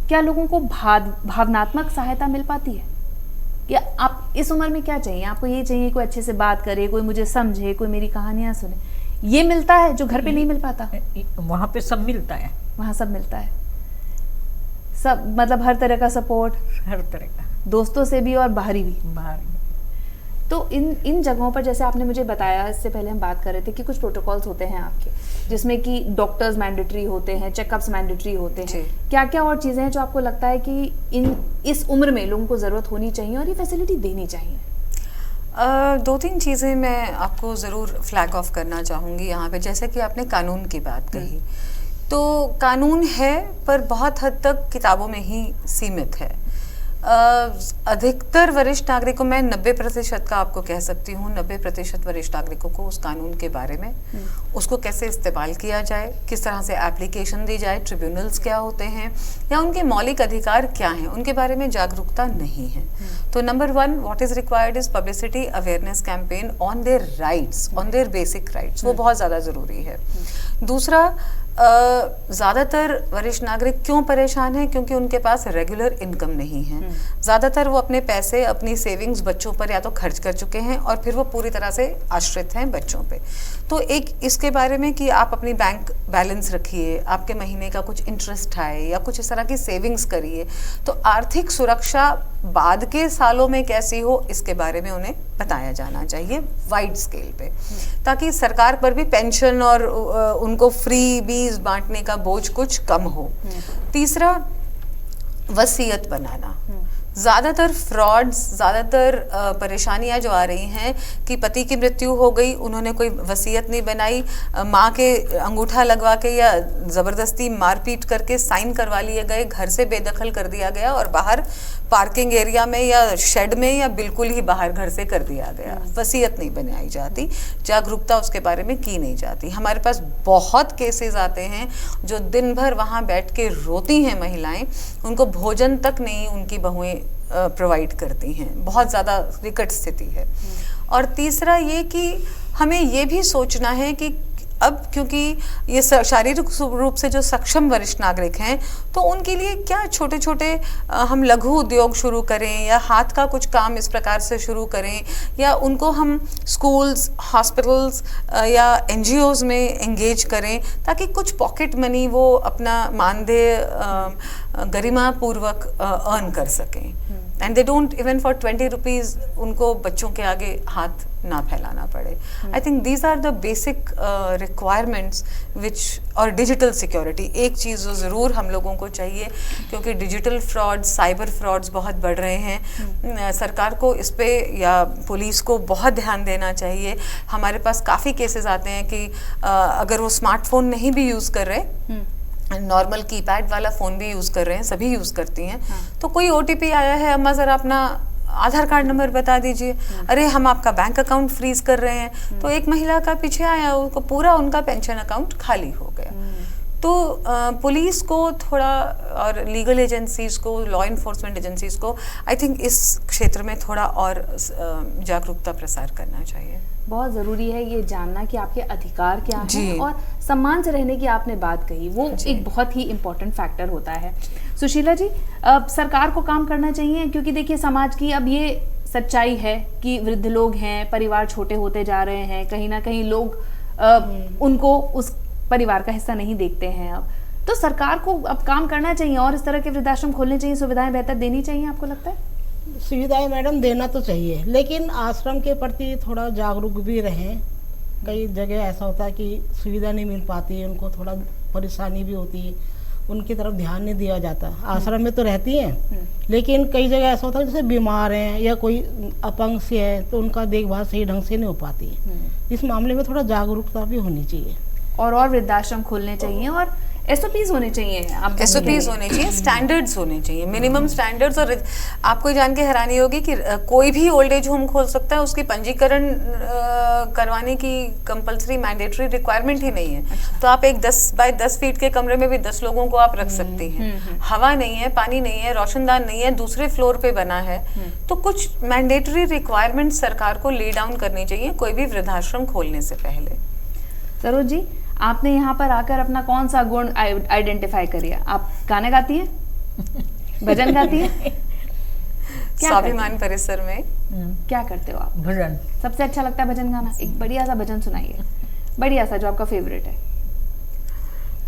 [SPEAKER 1] क्या लोगों को भावनात्मक सहायता मिल पाती है? या आप इस उम्र में क्या चाहिए? आपको ये चाहिए कोई अच्छे से बात करे, कोई मुझे समझे, कोई मेरी कहानियाँ सुने, ये मिलता है जो घर पे नहीं मिल पाता?
[SPEAKER 3] वहाँ पे सब मिलता है,
[SPEAKER 1] वहाँ सब मिलता है, सब मतलब हर तरह का सपोर्ट,
[SPEAKER 3] हर तरह का,
[SPEAKER 1] दोस्तों से भी और बाहरी भी।
[SPEAKER 3] बाहर
[SPEAKER 1] तो इन जगहों पर जैसे आपने मुझे बताया, इससे पहले हम बात कर रहे थे कि कुछ प्रोटोकॉल्स होते हैं आपके, जिसमें कि डॉक्टर्स मैंडेटरी होते हैं, चेकअप्स मैंडेटरी होते हैं, क्या क्या और चीज़ें हैं जो आपको लगता है कि इस उम्र में लोगों को ज़रूरत होनी चाहिए और ये फैसिलिटी देनी चाहिए?
[SPEAKER 2] दो तीन चीज़ें मैं आपको ज़रूर फ्लैग ऑफ करना चाहूँगी यहाँ पे। जैसे कि आपने कानून की बात कही, तो कानून है पर बहुत हद तक किताबों में ही सीमित है। अधिकतर वरिष्ठ नागरिकों में 90% का आपको कह सकती हूँ, 90% वरिष्ठ नागरिकों को उस कानून के बारे में, उसको कैसे इस्तेमाल किया जाए, किस तरह से एप्लीकेशन दी जाए, ट्रिब्यूनल्स क्या होते हैं या उनके मौलिक अधिकार क्या हैं, उनके बारे में जागरूकता नहीं है। तो number 1 what is required is publicity awareness campaign on their rights, on their basic rights, वो बहुत ज़्यादा ज़रूरी है। दूसरा, ज़्यादातर वरिष्ठ नागरिक क्यों परेशान हैं? क्योंकि उनके पास रेगुलर इनकम नहीं है। ज़्यादातर वो अपने पैसे, अपनी सेविंग्स बच्चों पर या तो खर्च कर चुके हैं और फिर वो पूरी तरह से आश्रित हैं बच्चों पे। तो एक इसके बारे में कि आप अपनी बैंक बैलेंस रखिए, आपके महीने का कुछ इंटरेस्ट आए या कुछ इस तरह की सेविंग्स करिए, तो आर्थिक सुरक्षा बाद के सालों में कैसी हो, इसके बारे में उन्हें बताया जाना चाहिए वाइड स्केल पे, ताकि सरकार पर भी पेंशन और उनको फ्री बीज बांटने का बोझ कुछ कम हो। तीसरा, वसीयत बनाना। ज़्यादातर फ्रॉड्स, ज़्यादातर परेशानियां जो आ रही हैं कि पति की मृत्यु हो गई, उन्होंने कोई वसीयत नहीं बनाई, माँ के अंगूठा लगवा के या ज़बरदस्ती मारपीट करके साइन करवा लिए गए, घर से बेदखल कर दिया गया और बाहर पार्किंग एरिया में या शेड में या बिल्कुल ही बाहर घर से कर दिया गया। वसीयत नहीं बनाई जाती, जागरूकता उसके बारे में की नहीं जाती। हमारे पास बहुत केसेस आते हैं जो दिन भर वहाँ बैठ के रोती हैं महिलाएं, उनको भोजन तक नहीं उनकी बहुएं प्रोवाइड करती हैं। बहुत ज़्यादा विकट स्थिति है। और तीसरा ये कि हमें ये भी सोचना है कि अब क्योंकि ये शारीरिक रूप से जो सक्षम वरिष्ठ नागरिक हैं, तो उनके लिए क्या छोटे छोटे हम लघु उद्योग शुरू करें या हाथ का कुछ काम इस प्रकार से शुरू करें, या उनको हम स्कूल्स, हॉस्पिटल्स या NGOs में एंगेज करें, ताकि कुछ पॉकेट मनी वो अपना मानदेय गरिमा पूर्वक अर्न कर सकें। And they don't even for 20 rupees उनको बच्चों के आगे हाथ ना फैलाना पड़े। I think these are the basic requirements which, और डिजिटल सिक्योरिटी एक चीज़ जो ज़रूर हम लोगों को चाहिए, क्योंकि डिजिटल फ्रॉड्स, साइबर फ्रॉड्स बहुत बढ़ रहे हैं। सरकार को इस पे या पुलिस को बहुत ध्यान देना चाहिए। हमारे पास काफ़ी केसेस आते हैं कि अगर वो स्मार्टफोन नहीं भी यूज़ कर रहे, नॉर्मल कीपैड वाला फ़ोन भी यूज़ कर रहे हैं, सभी यूज़ करती हैं, तो कोई OTP आया है, अम्मा ज़रा अपना आधार कार्ड नंबर बता दीजिए, अरे हम आपका बैंक अकाउंट फ्रीज कर रहे हैं, तो एक महिला का पीछे आया, उनको पूरा उनका पेंशन अकाउंट खाली हो गया। तो पुलिस को थोड़ा, और लीगल एजेंसीज को, लॉ इन्फोर्समेंट एजेंसीज को, आई थिंक इस क्षेत्र में थोड़ा और जागरूकता प्रसार करना चाहिए।
[SPEAKER 1] बहुत ज़रूरी है ये जानना कि आपके अधिकार क्या हैं, और सम्मान से रहने की आपने बात कही, वो एक बहुत ही इम्पोर्टेंट फैक्टर होता है। सुशीला जी, सरकार को काम करना चाहिए, क्योंकि देखिए समाज की अब ये सच्चाई है कि वृद्ध लोग हैं, परिवार छोटे होते जा रहे हैं, कहीं ना कहीं लोग उनको उस परिवार का हिस्सा नहीं देखते हैं। अब तो सरकार को अब काम करना चाहिए और इस तरह के वृद्धाश्रम खोलने चाहिए, सुविधाएं बेहतर देनी चाहिए, आपको लगता है?
[SPEAKER 4] सुविधाएं मैडम देना तो चाहिए, लेकिन आश्रम के प्रति थोड़ा जागरूक भी रहें। कई जगह ऐसा होता है कि सुविधा नहीं मिल पाती है, उनको थोड़ा परेशानी भी होती है, उनकी तरफ ध्यान नहीं दिया जाता। आश्रम में तो रहती हैं, लेकिन कई जगह ऐसा होता है जैसे बीमार हैं या कोई अपंग से है, तो उनका देखभाल सही ढंग से नहीं हो पाती है। इस मामले में थोड़ा जागरूकता भी होनी चाहिए,
[SPEAKER 1] और वृद्धाश्रम खोलने चाहिए, और SOPs होने चाहिए।
[SPEAKER 2] SOPs होने चाहिए, स्टैंडर्ड्स होने चाहिए, मिनिमम स्टैंडर्ड्स। और आपको जान के हैरानी होगी कि कोई भी ओल्ड एज होम खोल सकता है, उसकी पंजीकरण करवाने की कंपलसरी मैंडेटरी रिक्वायरमेंट ही नहीं है। तो आप एक 10 बाय 10 फीट के कमरे में भी 10 लोगों को आप रख सकती हैं। हवा नहीं है, पानी नहीं है, रोशनदान नहीं है, दूसरे फ्लोर पे बना है, तो कुछ मैंडेटरी रिक्वायरमेंट सरकार को ले डाउन करनी चाहिए कोई भी वृद्धाश्रम खोलने से पहले।
[SPEAKER 1] सरोज जी, आपने यहाँ पर आकर अपना कौन सा गुण आइडेंटिफाई करिए? आप गाने गाती हैं, भजन गाती हैं?
[SPEAKER 2] स्वाभिमान परिसर में
[SPEAKER 1] क्या करते हो आप?
[SPEAKER 3] भजन।
[SPEAKER 1] सबसे अच्छा लगता है भजन गाना? एक बढ़िया सा भजन सुनाइए, बढ़िया सा, जो आपका फेवरेट है।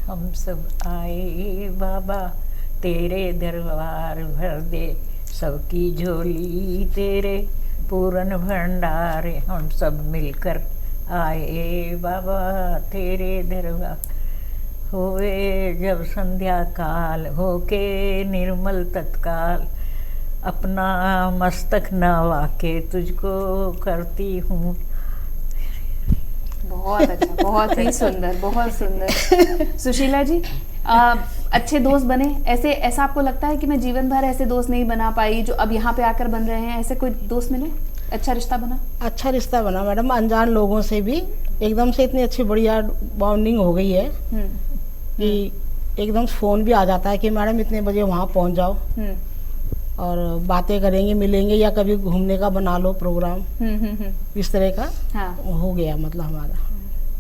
[SPEAKER 3] हम सब आए बाबा तेरे दरबार, भर दे सबकी झोली तेरे पूरन भंडारे। हम सब मिलकर आए बाबा तेरे दरबार, होवे जब संध्या काल, होके निर्मल तत्काल, अपना मस्तक नवा के तुझको करती हूँ।
[SPEAKER 1] बहुत अच्छा, बहुत ही सुंदर, बहुत सुंदर। सुशीला जी, अच्छे दोस्त बने, ऐसा आपको लगता है कि मैं जीवन भर ऐसे दोस्त नहीं बना पाई जो अब यहाँ पे आकर बन रहे हैं? ऐसे कोई दोस्त मिले, अच्छा रिश्ता बना?
[SPEAKER 4] अच्छा रिश्ता बना मैडम, अनजान लोगों से भी एकदम से इतनी अच्छी बढ़िया बॉन्डिंग हो गई है कि एकदम फ़ोन भी आ जाता है कि मैडम इतने बजे वहाँ पहुँच जाओ और बातें करेंगे, मिलेंगे, या कभी घूमने का बना लो प्रोग्राम, इस तरह का
[SPEAKER 1] हाँ।
[SPEAKER 4] हो गया मतलब हमारा।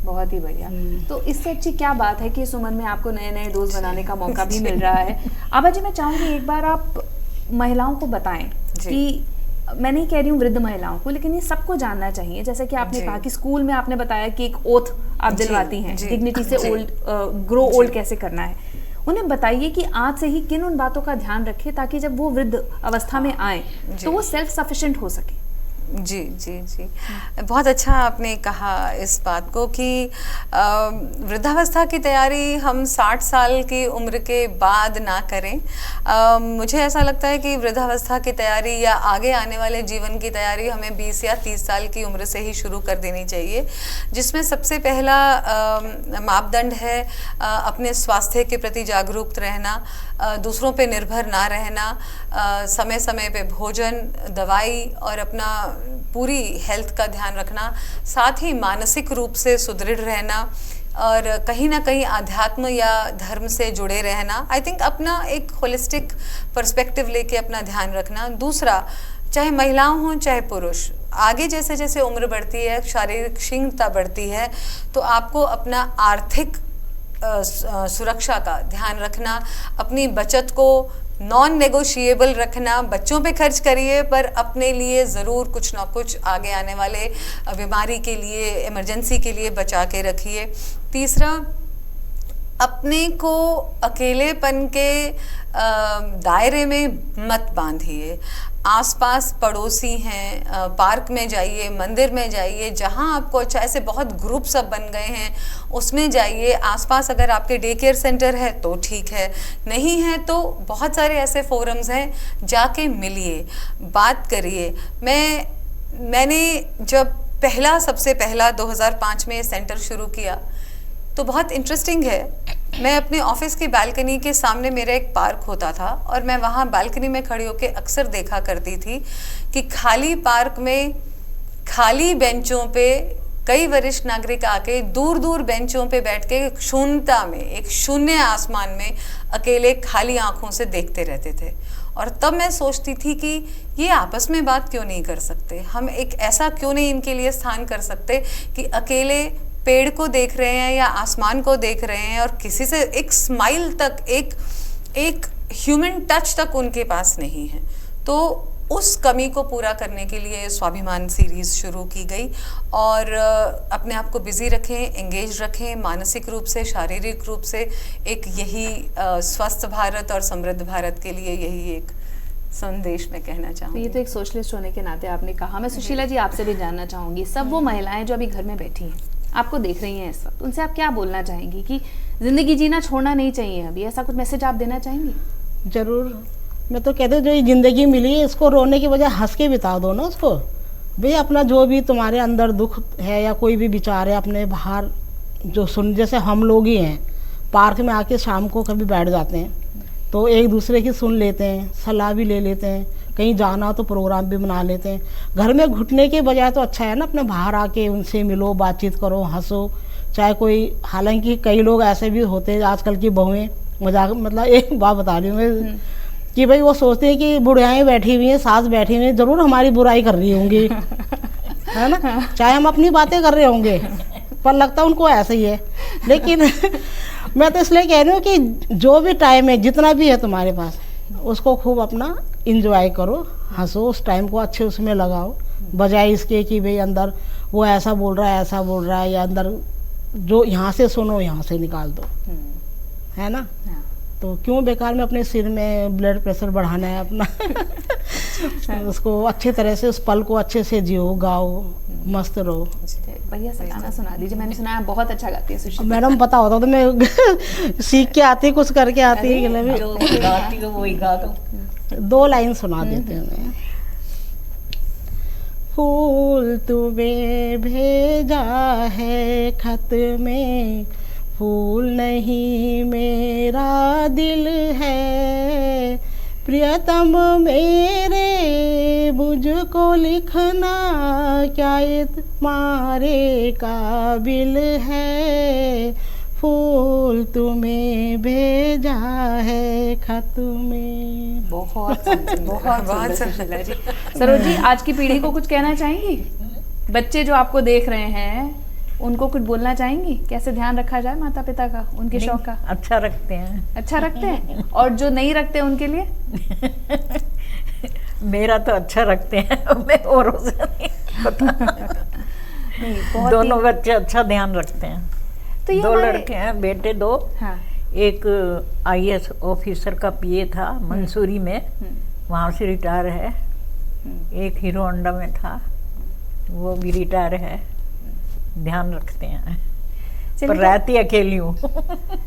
[SPEAKER 1] बहुत ही बढ़िया। तो इससे अच्छी क्या बात है कि इस उम्र में आपको नए नए दोस्त बनाने का मौका भी मिल रहा है। आभा जी, मैं चाहूँगी एक बार आप महिलाओं को बताएं कि, मैं नहीं कह रही हूँ वृद्ध महिलाओं को, लेकिन ये सबको जानना चाहिए, जैसे कि आपने कहा कि स्कूल में आपने बताया कि एक ओथ आप दिलवाती हैं, डिग्निटी से ग्रो ओल्ड कैसे करना है। उन्हें बताइए कि आज से ही किन उन बातों का ध्यान रखें ताकि जब वो वृद्ध अवस्था में आए तो वो सेल्फ सफिशिएंट हो सके।
[SPEAKER 2] जी जी जी, बहुत अच्छा आपने कहा इस बात को कि वृद्धावस्था की तैयारी हम 60 साल की उम्र के बाद ना करें। मुझे ऐसा लगता है कि वृद्धावस्था की तैयारी या आगे आने वाले जीवन की तैयारी हमें 20 या 30 साल की उम्र से ही शुरू कर देनी चाहिए, जिसमें सबसे पहला मापदंड है अपने स्वास्थ्य के प्रति जागरूक रहना, दूसरों पे निर्भर ना रहना, समय समय पे भोजन, दवाई और अपना पूरी हेल्थ का ध्यान रखना, साथ ही मानसिक रूप से सुदृढ़ रहना और कहीं ना कहीं आध्यात्म या धर्म से जुड़े रहना। आई थिंक अपना एक होलिस्टिक पर्सपेक्टिव लेके अपना ध्यान रखना। दूसरा, चाहे महिलाओं हों चाहे पुरुष, आगे जैसे जैसे उम्र बढ़ती है, शारीरिक क्षीणता बढ़ती है, तो आपको अपना आर्थिक सुरक्षा का ध्यान रखना, अपनी बचत को नॉन नेगोशिएबल रखना। बच्चों पे खर्च करिए पर अपने लिए ज़रूर कुछ ना कुछ आगे आने वाले बीमारी के लिए, इमरजेंसी के लिए बचा के रखिए। तीसरा, अपने को अकेलेपन के दायरे में मत बांधिए। आसपास पड़ोसी हैं, पार्क में जाइए, मंदिर में जाइए, जहां आपको अच्छा, ऐसे बहुत ग्रुप सब बन गए हैं, उसमें जाइए। आसपास अगर आपके डे केयर सेंटर है तो ठीक है, नहीं है तो बहुत सारे ऐसे फोरम्स हैं, जाके मिलिए, बात करिए। मैंने जब सबसे पहला 2005 में सेंटर शुरू किया तो बहुत इंटरेस्टिंग है, मैं अपने ऑफिस की बालकनी के सामने मेरा एक पार्क होता था और मैं वहाँ बालकनी में खड़ी होकर अक्सर देखा करती थी कि खाली पार्क में खाली बेंचों पे कई वरिष्ठ नागरिक आके दूर दूर बेंचों पे बैठ के शून्यता में, एक शून्य आसमान में अकेले खाली आंखों से देखते रहते थे। और तब मैं सोचती थी कि ये आपस में बात क्यों नहीं कर सकते, हम एक ऐसा क्यों नहीं इनके लिए स्थान कर सकते कि अकेले पेड़ को देख रहे हैं या आसमान को देख रहे हैं और किसी से एक स्माइल तक, एक ह्यूमन टच तक उनके पास नहीं है। तो उस कमी को पूरा करने के लिए स्वाभिमान सीरीज़ शुरू की गई और अपने आप को बिजी रखें, एंगेज रखें, मानसिक रूप से, शारीरिक रूप से। एक यही स्वस्थ भारत और समृद्ध भारत के लिए यही एक संदेश मैं कहना चाहूँगी।
[SPEAKER 1] ये तो एक सोशलिस्ट होने के नाते आपने कहा। मैं सुशीला जी आपसे भी जानना चाहूँगी, सब वो महिलाएं जो अभी घर में बैठी हैं, आपको देख रही हैं इस वक्त, उनसे आप क्या बोलना चाहेंगी कि ज़िंदगी जीना छोड़ना नहीं चाहिए अभी, ऐसा कुछ मैसेज आप देना चाहेंगी?
[SPEAKER 4] ज़रूर, मैं तो कहते जो ये ज़िंदगी मिली है इसको रोने की बजाय हंस के बिता दो ना उसको। भाई अपना जो भी तुम्हारे अंदर दुख है या कोई भी विचार है अपने बाहर जो सुन, जैसे हम लोग ही हैं, पार्क में आके शाम को कभी बैठ जाते हैं तो एक दूसरे की सुन लेते हैं, सलाह भी ले लेते हैं, कहीं जाना हो तो प्रोग्राम भी बना लेते हैं। घर में घुटने के बजाय तो अच्छा है ना अपने बाहर आके उनसे मिलो, बातचीत करो, हंसो। चाहे कोई, हालांकि कई लोग ऐसे भी होते हैं आजकल की बहुएं, मजाक, मतलब एक बात बता रही हूँ मैं कि भाई वो सोचते हैं कि बुढ़ियाएँ बैठी हुई हैं, सास बैठी हुई हैं, ज़रूर हमारी बुराई कर रही होंगी है ना, चाहे हम अपनी बातें कर रहे होंगे पर लगता उनको ऐसा ही है। लेकिन मैं तो इसलिए कह रही हूँ कि जो भी टाइम है, जितना भी है तुम्हारे पास, उसको खूब अपना इंजॉय करो, हंसो, उस टाइम को अच्छे उसमें लगाओ, बजाय इसके कि भाई अंदर वो ऐसा बोल रहा है, ऐसा बोल रहा है, या अंदर जो यहाँ से सुनो यहाँ से निकाल दो, है ना। तो क्यों बेकार में अपने सिर में ब्लड प्रेशर बढ़ाना है अपना उसको अच्छे तरह से, उस पल को अच्छे से जियो, गाओ, मस्त रहो।
[SPEAKER 1] बढ़िया सा गाना सुना दीजिए, मैंने सुना है बहुत अच्छा गाती है सुशीला
[SPEAKER 4] मैडम। पता होता तो मैं सीख के आती, कुछ करके आती है।
[SPEAKER 3] जो गाती हो वही गा दो।
[SPEAKER 4] 2 लाइन सुना देते हैं मैं। फूल तुम्हें भेजा है खत में, फूल नहीं मेरा दिल है, प्रियतम मेरे मुझको लिखना क्या तुम्हारे काबिल है, फूल तुम्हें भेजा है खत में।
[SPEAKER 1] बहुत बहुत सुंदर जी। सरोज जी, आज की पीढ़ी को कुछ कहना चाहेंगी? बच्चे जो आपको देख रहे हैं उनको कुछ बोलना चाहेंगी? कैसे ध्यान रखा जाए माता पिता का, उनके शौक का?
[SPEAKER 3] अच्छा रखते हैं।
[SPEAKER 1] अच्छा रखते हैं, और जो नहीं रखते उनके लिए?
[SPEAKER 3] मेरा तो अच्छा रखते हैं, मैं औरों से नहीं पता।
[SPEAKER 1] नहीं, बहुत
[SPEAKER 3] दोनों बच्चे अच्छा ध्यान रखते हैं।
[SPEAKER 1] तो ये
[SPEAKER 3] 2
[SPEAKER 1] हमारे-
[SPEAKER 3] लड़के हैं, बेटे 2।
[SPEAKER 1] हाँ।
[SPEAKER 3] एक IAS ऑफिसर का PA था मंसूरी में, वहाँ से रिटायर है। एक हीरो होंडा में था, वो भी रिटायर है। ध्यान रखते हैं, पर रहती अकेली हूँ।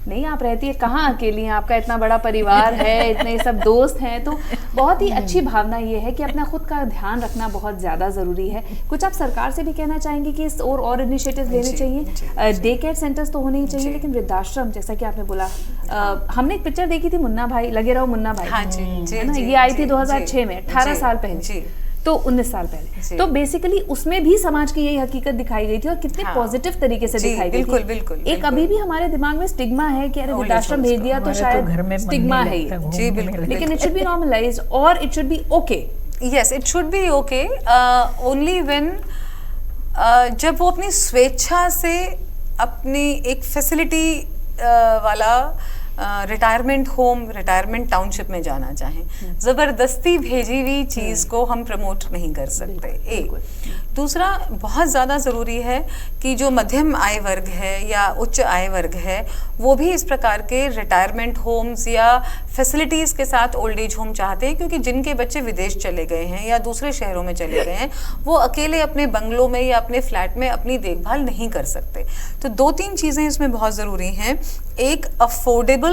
[SPEAKER 1] नहीं, आप रहती है कहाँ अकेली हैं? आपका इतना बड़ा परिवार है, इतने सब दोस्त हैं, तो बहुत ही अच्छी भावना ये है कि अपना खुद का ध्यान रखना बहुत ज़्यादा ज़रूरी है। कुछ आप सरकार से भी कहना चाहेंगे कि इस और इनिशिएटिव लेने चाहिए? डे केयर सेंटर्स तो होने ही चाहिए, लेकिन वृद्धाश्रम, जैसा कि आपने बोला, हमने एक पिक्चर देखी थी मुन्ना भाई, लगे रहो मुन्ना भाई,
[SPEAKER 2] हाँ जी,
[SPEAKER 1] है ना? ये आई थी 2006 में, 18 साल पहले, तो 19 साल पहले। तो बेसिकली उसमें भी समाज की यही हकीकत दिखाई गई थी, और कितने पॉजिटिव तरीके से दिखाई गई थी।
[SPEAKER 2] बिल्कुल।
[SPEAKER 1] एक अभी भी हमारे दिमाग में स्टिग्मा है कि अरे वृद्धाश्रम भेज दिया तो शायद
[SPEAKER 3] घर में
[SPEAKER 1] स्टिग्मा है ये।
[SPEAKER 2] जी बिल्कुल।
[SPEAKER 1] लेकिन इट शुड बी नॉर्मलाइज्ड और it should be okay.
[SPEAKER 2] Yes, it should be okay only when जब वो अपनी स्वेच्छा से अपनी एक फैसिलिटी वाला रिटायरमेंट होम, रिटायरमेंट टाउनशिप में जाना चाहें। ज़बरदस्ती भेजी हुई चीज़ को हम प्रमोट नहीं कर सकते। एक दूसरा बहुत ज़्यादा ज़रूरी है कि जो मध्यम आय वर्ग है या उच्च आय वर्ग है, वो भी इस प्रकार के रिटायरमेंट होम्स या फैसिलिटीज़ के साथ ओल्ड एज होम चाहते हैं, क्योंकि जिनके बच्चे विदेश चले गए हैं या दूसरे शहरों में चले गए हैं, वो अकेले अपने बंगलों में या अपने फ्लैट में अपनी देखभाल नहीं कर सकते। तो 2-3 चीज़ें इसमें बहुत ज़रूरी हैं। एक, affordable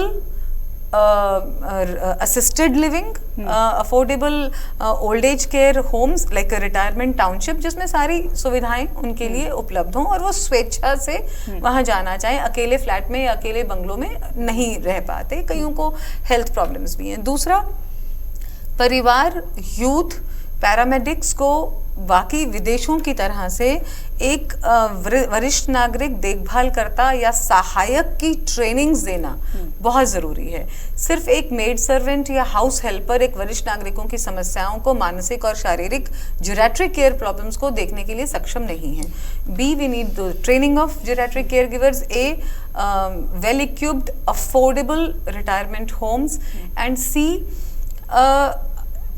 [SPEAKER 2] assisted living, affordable old age care homes like a retirement township, जिसमें सारी सुविधाएं उनके लिए उपलब्ध हों और वो स्वेच्छा से वहाँ जाना चाहें। अकेले फ्लैट में या अकेले बंगलों में नहीं रह पाते, कईयों को हेल्थ प्रॉब्लम्स भी हैं। दूसरा, परिवार, यूथ, पैरामेडिक्स को बाकी विदेशों की तरह से एक वरिष्ठ नागरिक देखभाल करता या सहायक की ट्रेनिंग्स देना बहुत ज़रूरी है। सिर्फ एक मेड सर्वेंट या हाउस हेल्पर एक वरिष्ठ नागरिकों की समस्याओं को, मानसिक और शारीरिक जेरियाट्रिक केयर प्रॉब्लम्स को देखने के लिए सक्षम नहीं है। B, we need the training of geriatric care givers. A, well equipped affordable retirement homes. And C,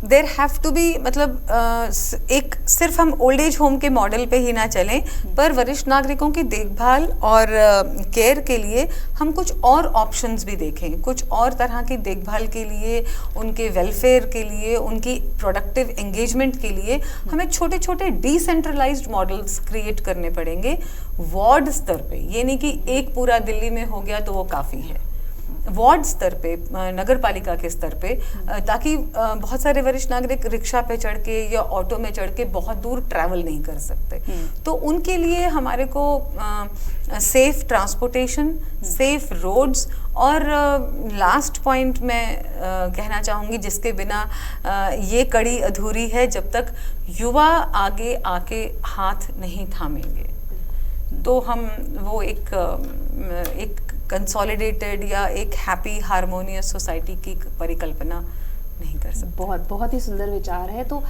[SPEAKER 2] there have to be, मतलब एक सिर्फ हम ओल्ड एज होम के मॉडल पे ही ना चलें, पर वरिष्ठ नागरिकों की देखभाल और केयर के लिए हम कुछ और ऑप्शंस भी देखें, कुछ और तरह की देखभाल के लिए, उनके वेलफेयर के लिए, उनकी प्रोडक्टिव एंगेजमेंट के लिए हमें छोटे छोटे डिसेंट्रलाइज्ड मॉडल्स क्रिएट करने पड़ेंगे वार्ड स्तर पे। ये नहीं कि एक पूरा दिल्ली में हो गया तो वो काफ़ी है, वार्ड स्तर पे, नगर पालिका के स्तर पे, ताकि बहुत सारे वरिष्ठ नागरिक रिक्शा पे चढ़ के या ऑटो में चढ़ के बहुत दूर ट्रैवल नहीं कर सकते। तो उनके लिए हमारे को सेफ ट्रांसपोर्टेशन, सेफ रोड्स, और लास्ट पॉइंट मैं कहना चाहूँगी जिसके बिना ये कड़ी अधूरी है, जब तक युवा आगे आके हाथ नहीं थामेंगे तो हम वो एक कंसोलिडेटेड या एक हैप्पी हार्मोनियस सोसाइटी की परिकल्पना नहीं कर सकते।
[SPEAKER 1] बहुत ही सुंदर विचार है। तो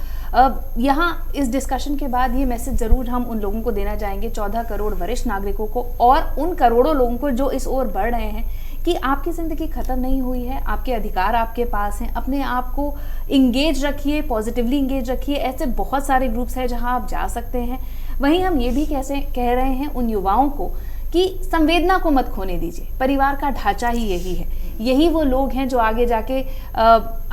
[SPEAKER 1] यहाँ इस डिस्कशन के बाद ये मैसेज ज़रूर हम उन लोगों को देना चाहेंगे, 14 करोड़ वरिष्ठ नागरिकों को और उन करोड़ों लोगों को जो इस ओर बढ़ रहे हैं, कि आपकी ज़िंदगी ख़त्म नहीं हुई है, आपके अधिकार आपके पास हैं। अपने आप को इंगेज रखिए, पॉजिटिवली इंगेज रखिए। ऐसे बहुत सारे ग्रुप्स हैं जहाँ आप जा सकते हैं। वहीं हम ये भी कह रहे हैं उन युवाओं को कि संवेदना को मत खोने दीजिए। परिवार का ढांचा ही यही है, यही वो लोग हैं जो आगे जाके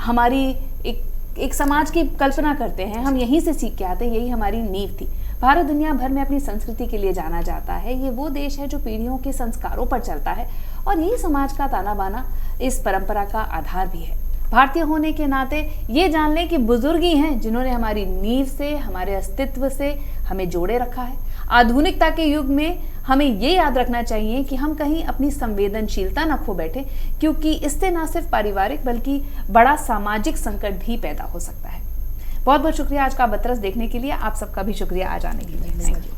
[SPEAKER 1] हमारी एक समाज की कल्पना करते हैं। हम यहीं से सीख के आते हैं, यही हमारी नींव थी। भारत दुनिया भर में अपनी संस्कृति के लिए जाना जाता है। ये वो देश है जो पीढ़ियों के संस्कारों पर चलता है, और यही समाज का ताना बाना इस परंपरा का आधार भी है। भारतीय होने के नाते ये जान लें कि बुजुर्ग ही हैं जिन्होंने हमारी नींव से, हमारे अस्तित्व से हमें जोड़े रखा है। आधुनिकता के युग में हमें ये याद रखना चाहिए कि हम कहीं अपनी संवेदनशीलता न खो बैठे, क्योंकि इससे न सिर्फ पारिवारिक बल्कि बड़ा सामाजिक संकट भी पैदा हो सकता है। बहुत बहुत शुक्रिया आज का बतरस देखने के लिए। आप सबका भी शुक्रिया आज आने के लिए। Thank you.